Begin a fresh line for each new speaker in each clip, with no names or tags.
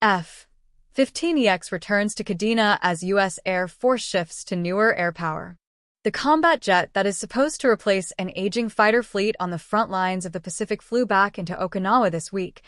F-15EX returns to Kadena as U.S. Air Force shifts to newer air power. The combat jet that is supposed to replace an aging fighter fleet on the front lines of the Pacific flew back into Okinawa this week,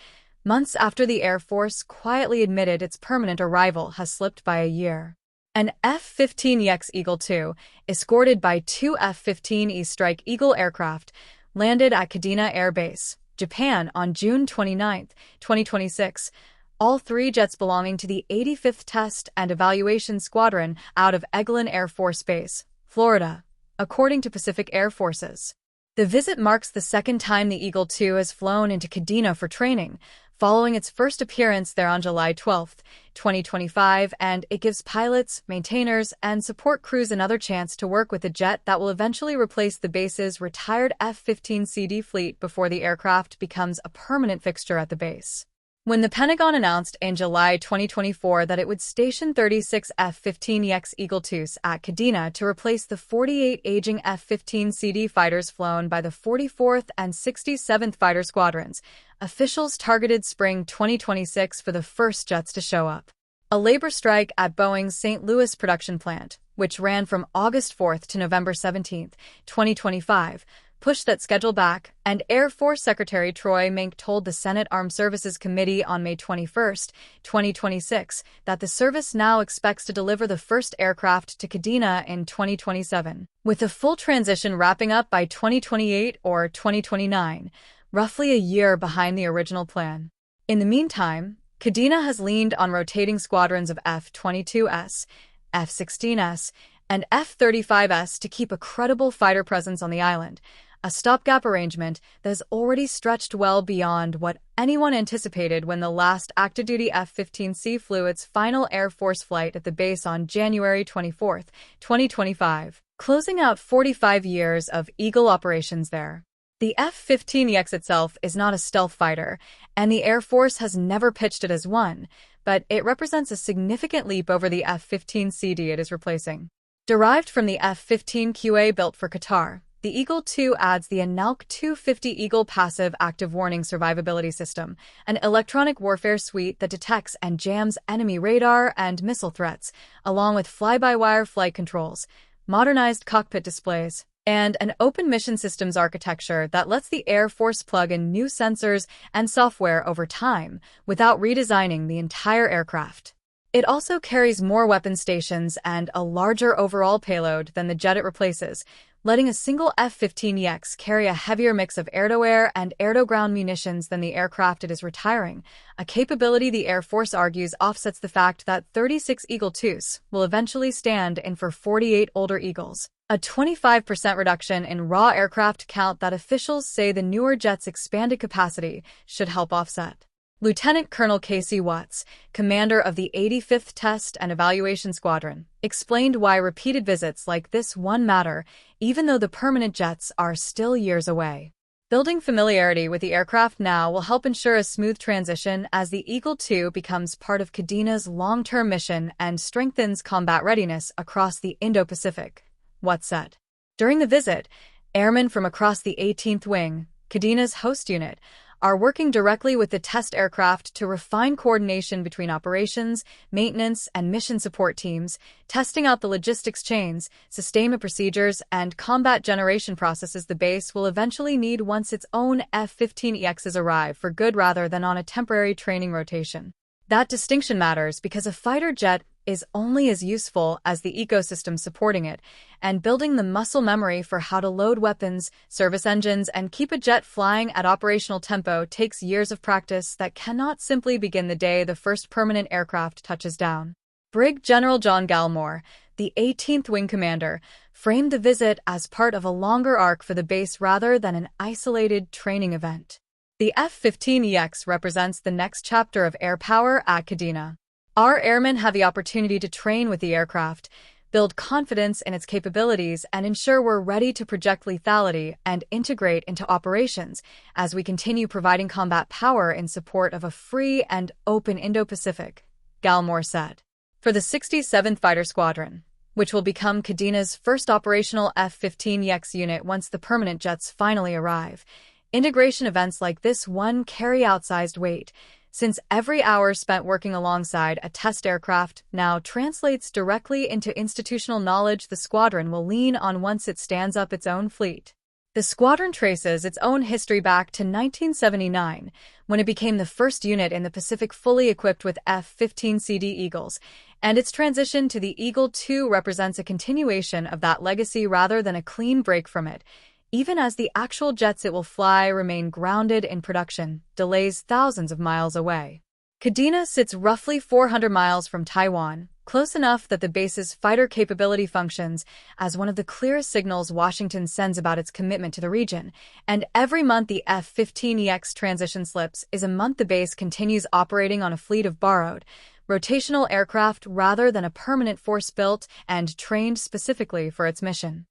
months after the Air Force quietly admitted its permanent arrival has slipped by a year. An F-15EX Eagle II, escorted by two F-15E Strike Eagle aircraft, landed at Kadena Air Base, Japan on June 29, 2026, all three jets belonging to the 85th Test and Evaluation Squadron out of Eglin Air Force Base, Florida, according to Pacific Air Forces. The visit marks the second time the Eagle II has flown into Kadena for training, following its first appearance there on July 12, 2025, and it gives pilots, maintainers, and support crews another chance to work with the jet that will eventually replace the base's retired F-15CD fleet before the aircraft becomes a permanent fixture at the base. When the Pentagon announced in July 2024 that it would station 36 F-15EX Eagle IIs at Kadena to replace the 48 aging F-15CD fighters flown by the 44th and 67th Fighter Squadrons, officials targeted spring 2026 for the first jets to show up. A labor strike at Boeing's St. Louis production plant, which ran from August 4 to November 17, 2025, pushed that schedule back, and Air Force Secretary Troy Mink told the Senate Armed Services Committee on May 21, 2026, that the service now expects to deliver the first aircraft to Kadena in 2027, with the full transition wrapping up by 2028 or 2029, roughly a year behind the original plan. In the meantime, Kadena has leaned on rotating squadrons of F-22S, F-16S, and F-35S to keep a credible fighter presence on the island, a stopgap arrangement that has already stretched well beyond what anyone anticipated when the last active-duty F-15C flew its final Air Force flight at the base on January 24, 2025, closing out 45 years of Eagle operations there. The F-15EX itself is not a stealth fighter, and the Air Force has never pitched it as one, but it represents a significant leap over the F-15CD it is replacing. Derived from the F-15QA built for Qatar, the Eagle II adds the Analk 250 Eagle Passive Active Warning Survivability System, an electronic warfare suite that detects and jams enemy radar and missile threats, along with fly-by-wire flight controls, modernized cockpit displays, and an open mission systems architecture that lets the Air Force plug in new sensors and software over time without redesigning the entire aircraft. It also carries more weapon stations and a larger overall payload than the jet it replaces, letting a single F-15EX carry a heavier mix of air-to-air and air-to-ground munitions than the aircraft it is retiring, a capability the Air Force argues offsets the fact that 36 Eagle IIs will eventually stand in for 48 older Eagles, a 25% reduction in raw aircraft count that officials say the newer jet's expanded capacity should help offset. Lieutenant Colonel Casey Watts, commander of the 85th Test and Evaluation Squadron, explained why repeated visits like this one matter, even though the permanent jets are still years away. Building familiarity with the aircraft now will help ensure a smooth transition as the Eagle II becomes part of Kadena's long-term mission and strengthens combat readiness across the Indo-Pacific, Watts said. During the visit, airmen from across the 18th Wing, Kadena's host unit, are working directly with the test aircraft to refine coordination between operations, maintenance, and mission support teams, testing out the logistics chains, sustainment procedures, and combat generation processes the base will eventually need once its own F-15EXs arrive for good rather than on a temporary training rotation. That distinction matters because a fighter jet is only as useful as the ecosystem supporting it, and building the muscle memory for how to load weapons, service engines, and keep a jet flying at operational tempo takes years of practice that cannot simply begin the day the first permanent aircraft touches down. Brig General John Gallimore, the 18th Wing Commander, framed the visit as part of a longer arc for the base rather than an isolated training event. The F-15EX represents the next chapter of air power at Kadena. Our airmen have the opportunity to train with the aircraft, build confidence in its capabilities, and ensure we're ready to project lethality and integrate into operations as we continue providing combat power in support of a free and open Indo-Pacific, Gallimore said. For the 67th Fighter Squadron, which will become Kadena's first operational F-15EX unit once the permanent jets finally arrive, integration events like this one carry outsized weight, since every hour spent working alongside a test aircraft now translates directly into institutional knowledge the squadron will lean on once it stands up its own fleet. The squadron traces its own history back to 1979, when it became the first unit in the Pacific fully equipped with F-15C Eagles, and its transition to the Eagle II represents a continuation of that legacy rather than a clean break from it, even as the actual jets it will fly remain grounded in production, delays thousands of miles away. Kadena sits roughly 400 miles from Taiwan, close enough that the base's fighter capability functions as one of the clearest signals Washington sends about its commitment to the region, and every month the F-15EX transition slips is a month the base continues operating on a fleet of borrowed, rotational aircraft rather than a permanent force built and trained specifically for its mission.